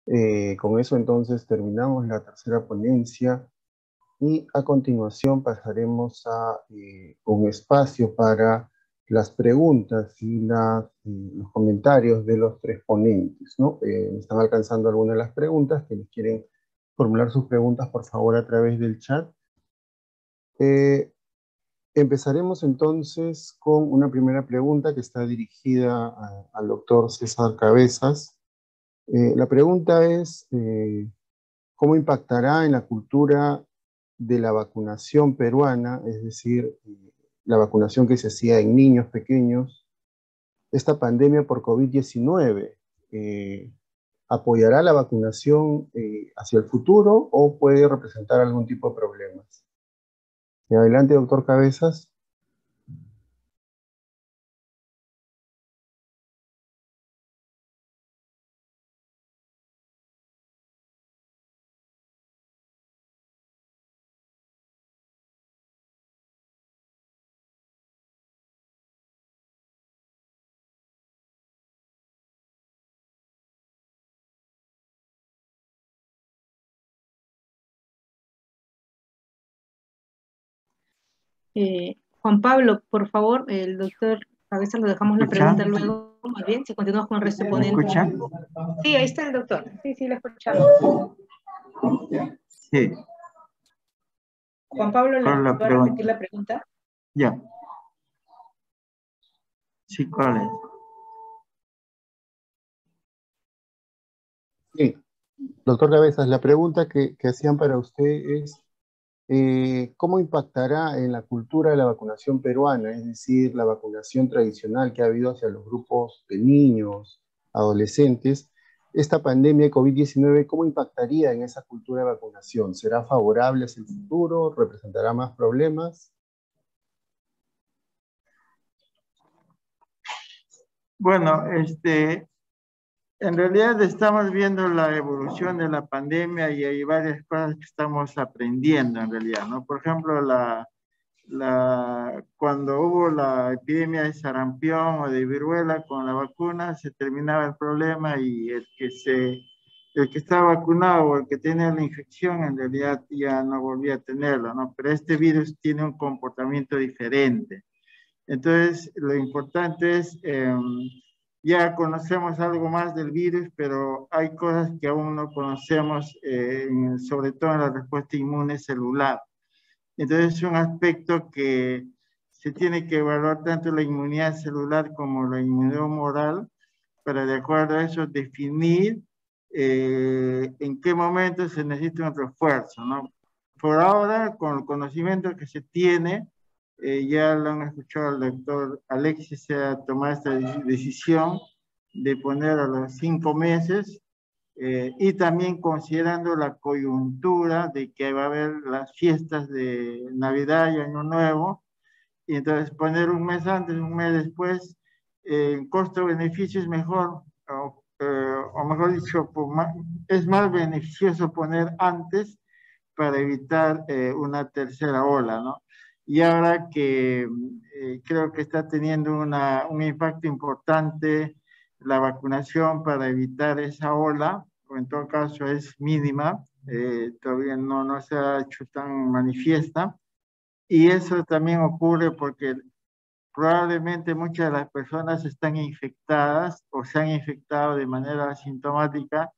Con eso entonces terminamos la tercera ponencia y a continuación pasaremos a un espacio para las preguntas y los comentarios de los tres ponentes, ¿no? Me están alcanzando algunas de las preguntas. Quienes quieren formular sus preguntas, por favor, a través del chat. Eh, Empezaremos entonces con una primera pregunta que está dirigida al doctor César Cabezas. La pregunta es, ¿cómo impactará en la cultura de la vacunación peruana, es decir, la vacunación que se hacía en niños pequeños, esta pandemia por COVID-19? ¿Apoyará la vacunación hacia el futuro o puede representar algún tipo de problemas? Y adelante, doctor Cabezas. Juan Pablo, por favor, el doctor Cabezas lo dejamos la ¿Escucha? pregunta luego, más bien, si continuamos con el resto de ¿Me ponentes. escucha? Sí, ahí está el doctor. Sí, lo escuchamos. Sí. Juan Pablo, ¿le ¿Cuál es la va a pregunta? repetir la pregunta? Ya. Sí, ¿cuál es? Sí, doctor Cabezas, la pregunta que hacían para usted es, ¿cómo impactará en la cultura de la vacunación peruana? Es decir, la vacunación tradicional que ha habido hacia los grupos de niños, adolescentes. Esta pandemia de COVID-19, ¿cómo impactaría en esa cultura de vacunación? ¿Será favorable hacia el futuro? ¿Representará más problemas? Bueno, en realidad estamos viendo la evolución de la pandemia y hay varias cosas que estamos aprendiendo en realidad, ¿no? Por ejemplo, cuando hubo la epidemia de sarampión o de viruela con la vacuna, se terminaba el problema y el que estaba vacunado o el que tenía la infección en realidad ya no volvía a tenerlo, ¿no? Pero este virus tiene un comportamiento diferente. Entonces, lo importante es, ya conocemos algo más del virus, pero hay cosas que aún no conocemos, sobre todo en la respuesta inmune celular. Entonces, es un aspecto que se tiene que evaluar tanto la inmunidad celular como la inmunidad humoral para, de acuerdo a eso, definir en qué momento se necesita un refuerzo, ¿no? Por ahora, con el conocimiento que se tiene, ya lo han escuchado el doctor Alexis, se ha tomado esta decisión de poner a los 5 meses y también considerando la coyuntura de que va a haber las fiestas de Navidad y Año Nuevo, y entonces poner un mes antes, un mes después, costo-beneficio es mejor, o mejor dicho, es más beneficioso poner antes para evitar una tercera ola, ¿no? Y ahora que creo que está teniendo un impacto importante la vacunación para evitar esa ola, o en todo caso es mínima, todavía no se ha hecho tan manifiesta, y eso también ocurre porque probablemente muchas de las personas están infectadas o se han infectado de manera asintomática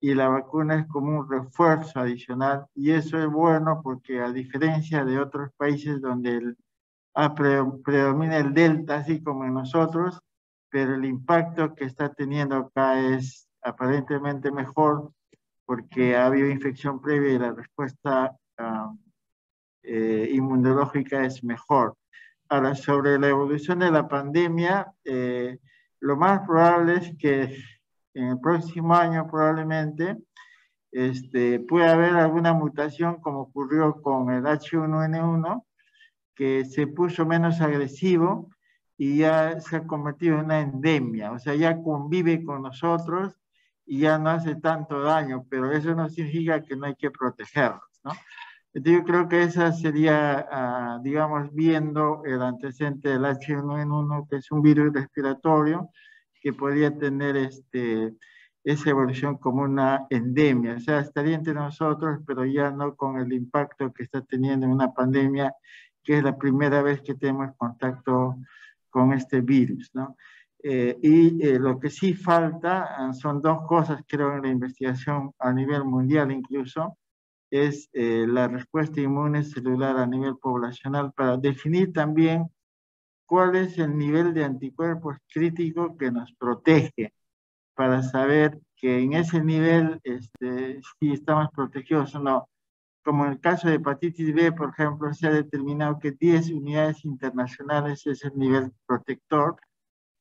y la vacuna es como un refuerzo adicional y eso es bueno porque a diferencia de otros países donde predomina el delta así como en nosotros, pero el impacto que está teniendo acá es aparentemente mejor porque ha habido infección previa y la respuesta inmunológica es mejor. Ahora, sobre la evolución de la pandemia, lo más probable es que en el próximo año probablemente pueda haber alguna mutación como ocurrió con el H1N1, que se puso menos agresivo y ya se ha convertido en una endemia, o sea, ya convive con nosotros y ya no hace tanto daño, pero eso no significa que no hay que protegerlos, ¿no? Entonces yo creo que esa sería, digamos, viendo el antecedente del H1N1, que es un virus respiratorio que podría tener esa evolución como una endemia. O sea, estaría entre nosotros, pero ya no con el impacto que está teniendo en una pandemia, que es la primera vez que tenemos contacto con este virus, ¿no? Lo que sí falta son dos cosas, creo, en la investigación a nivel mundial incluso, es la respuesta inmune celular a nivel poblacional para definir también cuál es el nivel de anticuerpos crítico que nos protege, para saber que en ese nivel si estamos protegidos o no. Como en el caso de hepatitis B, por ejemplo, se ha determinado que 10 unidades internacionales es el nivel protector.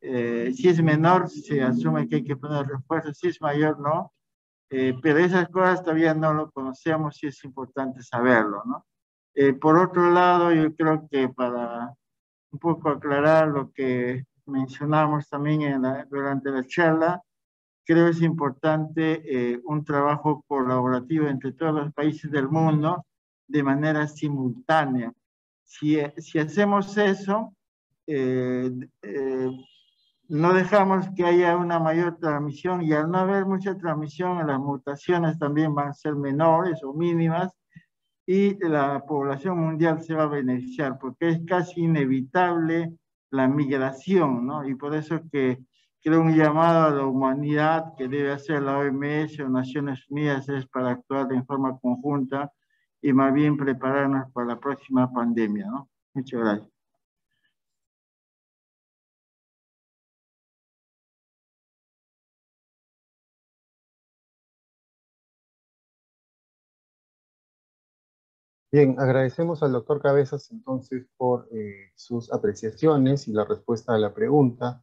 Si es menor, se asume que hay que poner refuerzos, si es mayor, no. Pero esas cosas todavía no lo conocemos y es importante saberlo, ¿no? Por otro lado, yo creo que para un poco aclarar lo que mencionamos también durante la charla, creo que es importante un trabajo colaborativo entre todos los países del mundo de manera simultánea. Si hacemos eso, eh, eh, no dejamos que haya una mayor transmisión, y al no haber mucha transmisión, las mutaciones también van a ser menores o mínimas y la población mundial se va a beneficiar, porque es casi inevitable la migración, ¿no? Y por eso que creo un llamado a la humanidad que debe hacer la OMS o Naciones Unidas es para actuar en forma conjunta y más bien prepararnos para la próxima pandemia, ¿no? Muchas gracias. Bien, agradecemos al doctor Cabezas entonces por sus apreciaciones y la respuesta a la pregunta.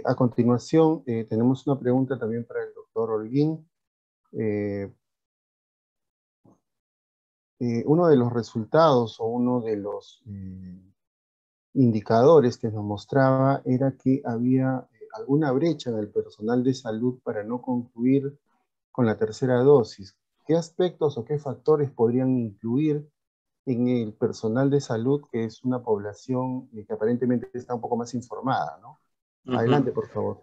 A continuación, tenemos una pregunta también para el doctor Holguín. Uno de los resultados o uno de los indicadores que nos mostraba era que había alguna brecha en el personal de salud para no concluir con la tercera dosis. ¿Qué aspectos o qué factores podrían incluir en el personal de salud, que es una población que aparentemente está un poco más informada, ¿no? Adelante, por favor.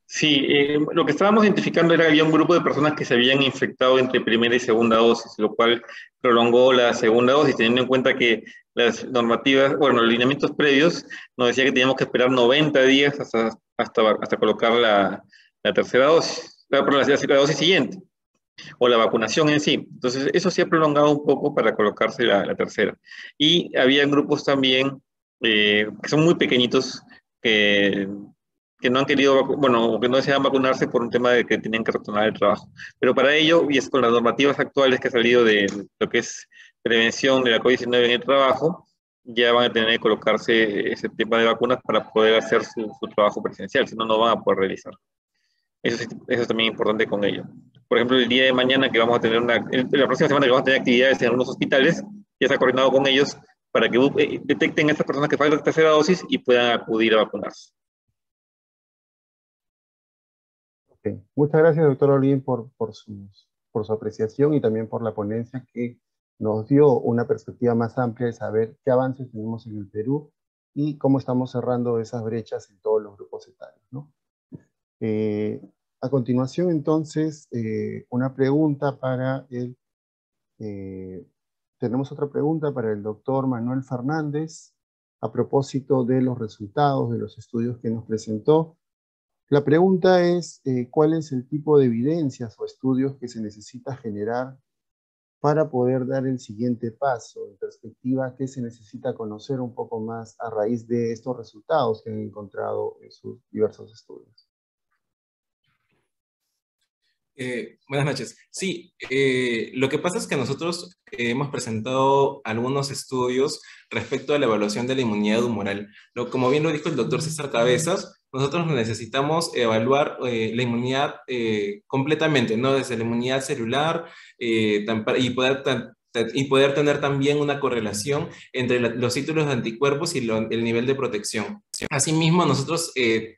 Sí, lo que estábamos identificando era que había un grupo de personas que se habían infectado entre primera y segunda dosis, lo cual prolongó la segunda dosis, teniendo en cuenta que las normativas, bueno, los lineamientos previos nos decía que teníamos que esperar 90 días hasta colocar la tercera dosis, la dosis siguiente, o la vacunación en sí. Entonces, eso sí ha prolongado un poco para colocarse la tercera. Y había grupos también que son muy pequeñitos, que no han querido, bueno, que no desean vacunarse por un tema de que tienen que retornar el trabajo. Pero para ello, y es con las normativas actuales que ha salido de lo que es prevención de la COVID-19 en el trabajo, ya van a tener que colocarse ese tipo de vacunas para poder hacer su trabajo presencial, si no, no van a poder realizar. Eso es también importante con ello. Por ejemplo, el día de mañana que vamos a tener la próxima semana que vamos a tener actividades en algunos hospitales, ya se ha coordinado con ellos para que detecten a estas personas que faltan la tercera dosis y puedan acudir a vacunarse. Okay. Muchas gracias, doctor Holguín, por su apreciación y también por la ponencia que nos dio una perspectiva más amplia de saber qué avances tenemos en el Perú y cómo estamos cerrando esas brechas en todos los grupos etarios, ¿no? A continuación, entonces, una pregunta para tenemos otra pregunta para el doctor Manuel Fernández a propósito de los resultados de los estudios que nos presentó. La pregunta es, ¿cuál es el tipo de evidencias o estudios que se necesita generar para poder dar el siguiente paso? En perspectiva, ¿qué se necesita conocer un poco más a raíz de estos resultados que han encontrado en sus diversos estudios? Buenas noches. Sí, lo que pasa es que nosotros hemos presentado algunos estudios respecto a la evaluación de la inmunidad humoral. Como bien lo dijo el doctor César Cabezas, nosotros necesitamos evaluar la inmunidad completamente, ¿no? Desde la inmunidad celular y poder tener también una correlación entre los títulos de anticuerpos y el nivel de protección. Asimismo, nosotros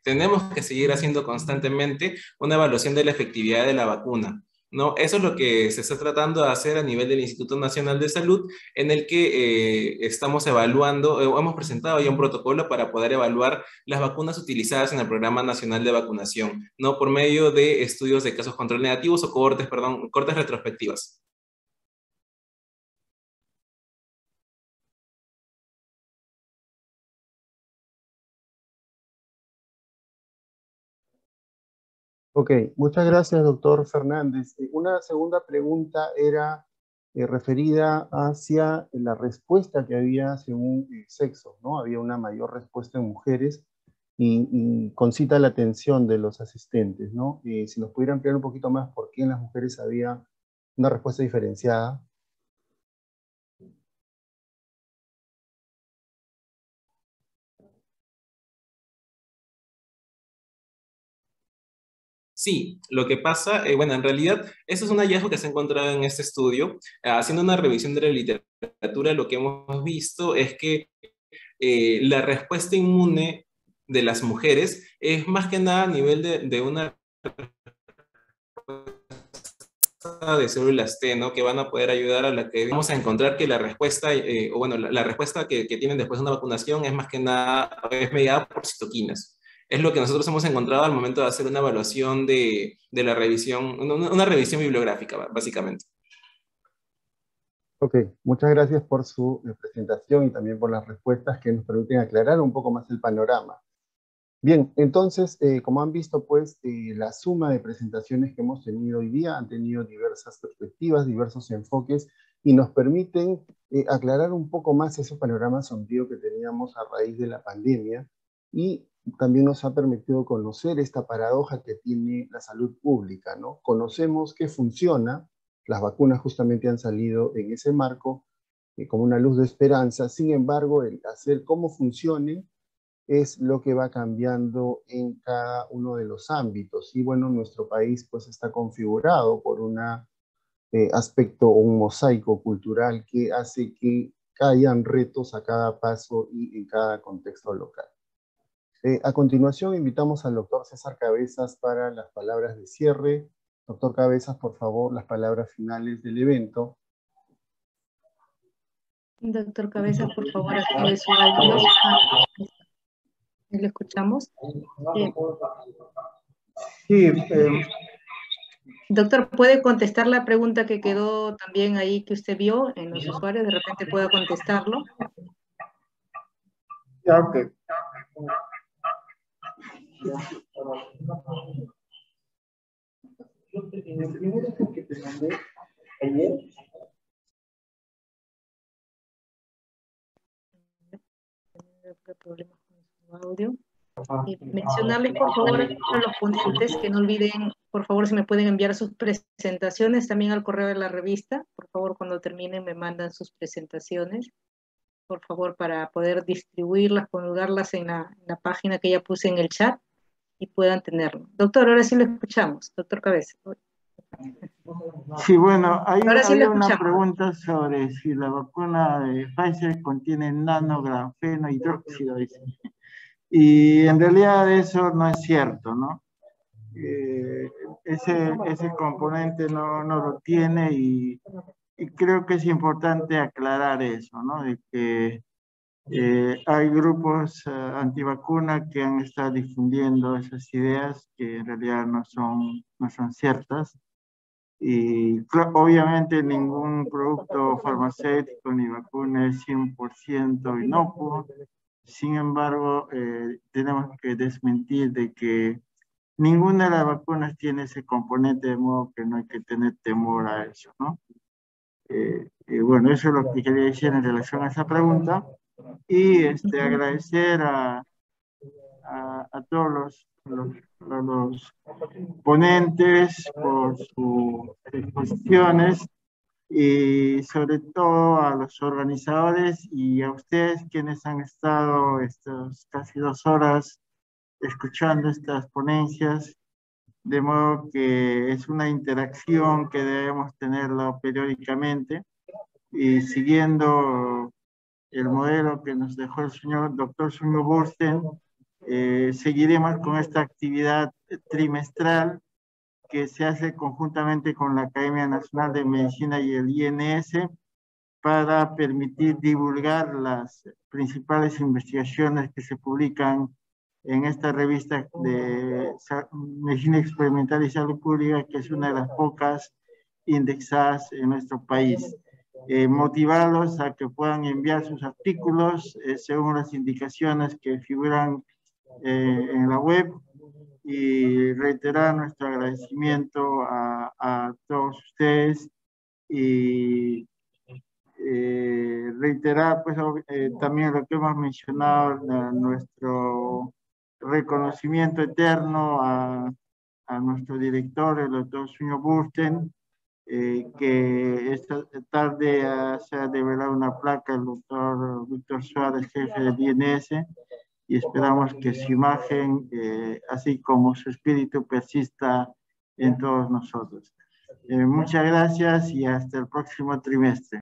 tenemos que seguir haciendo constantemente una evaluación de la efectividad de la vacuna. ¿no? Eso es lo que se está tratando de hacer a nivel del Instituto Nacional de Salud, en el que estamos evaluando, hemos presentado ya un protocolo para poder evaluar las vacunas utilizadas en el Programa Nacional de Vacunación, ¿no? Por medio de estudios de casos control negativos o cohortes retrospectivas. Ok, muchas gracias, doctor Fernández. Una segunda pregunta era referida hacia la respuesta que había según sexo, ¿no? Había una mayor respuesta en mujeres y concita la atención de los asistentes, ¿no? Si nos pudieran ampliar un poquito más por qué en las mujeres había una respuesta diferenciada. Sí, lo que pasa, bueno, en realidad, eso es un hallazgo que se ha encontrado en este estudio. Haciendo una revisión de la literatura, lo que hemos visto es que la respuesta inmune de las mujeres es más que nada a nivel de una de células T, ¿no? Que van a poder ayudar a la que vamos a encontrar que la respuesta, o bueno, la respuesta que tienen después de una vacunación es más que nada, es mediada por citoquinas. Es lo que nosotros hemos encontrado al momento de hacer una evaluación de la revisión, una revisión bibliográfica, básicamente. Ok, muchas gracias por su presentación y también por las respuestas que nos permiten aclarar un poco más el panorama. Bien, entonces, como han visto, pues, la suma de presentaciones que hemos tenido hoy día han tenido diversas perspectivas, diversos enfoques, y nos permiten aclarar un poco más ese panorama sombrío que teníamos a raíz de la pandemia, y también nos ha permitido conocer esta paradoja que tiene la salud pública, ¿no? Conocemos que funciona, las vacunas justamente han salido en ese marco, como una luz de esperanza. Sin embargo, el hacer cómo funcione es lo que va cambiando en cada uno de los ámbitos. Y bueno, nuestro país pues está configurado por un aspecto o un mosaico cultural que hace que hayan retos a cada paso y en cada contexto local. A continuación invitamos al doctor César Cabezas para las palabras de cierre. Doctor Cabezas, por favor, las palabras finales del evento. Doctor Cabezas, por favor, active su audio. ¿Lo escuchamos? Sí, Doctor, ¿puede contestar la pregunta que quedó también ahí que usted vio en los usuarios? De repente pueda contestarlo. ya, ok. Problemas con su audio. Mencionarles, por favor, a los ponentes que no olviden, por favor, si me pueden enviar sus presentaciones también al correo de la revista. Por favor, cuando terminen me mandan sus presentaciones, por favor, para poder distribuirlas, colgarlas en la página que ya puse en el chat y puedan tenerlo. Doctor, ahora sí lo escuchamos. Doctor Cabeza. Sí, bueno, Ahora sí hay lo una escuchamos. pregunta sobre si la vacuna de Pfizer contiene nanografeno hidróxido, dice. Y en realidad eso no es cierto, ¿no? Ese componente no lo tiene y creo que es importante aclarar eso, ¿no? De que hay grupos antivacuna que han estado difundiendo esas ideas que en realidad no son ciertas. Y obviamente ningún producto farmacéutico ni vacuna es 100% inocuo. Sin embargo, tenemos que desmentir de que ninguna de las vacunas tiene ese componente, de modo que no hay que tener temor a eso, ¿no? Bueno, eso es lo que quería decir en relación a esa pregunta. Y agradecer a todos los ponentes por sus exposiciones y sobre todo a los organizadores y a ustedes quienes han estado estas casi 2 horas escuchando estas ponencias, de modo que es una interacción que debemos tenerla periódicamente y siguiendo el modelo que nos dejó el doctor Sunyo Bursten, seguiremos con esta actividad trimestral que se hace conjuntamente con la Academia Nacional de Medicina y el INS para permitir divulgar las principales investigaciones que se publican en esta revista de Medicina Experimental y Salud Pública, que es una de las pocas indexadas en nuestro país. Motivarlos a que puedan enviar sus artículos según las indicaciones que figuran en la web, y reiterar nuestro agradecimiento a todos ustedes y reiterar pues también lo que hemos mencionado, nuestro reconocimiento eterno a nuestro director, el doctor Suño Bursten, que esta tarde se ha develado una placa al doctor Víctor Suárez, jefe del INS, y esperamos que su imagen, así como su espíritu, persista en todos nosotros. Muchas gracias y hasta el próximo trimestre.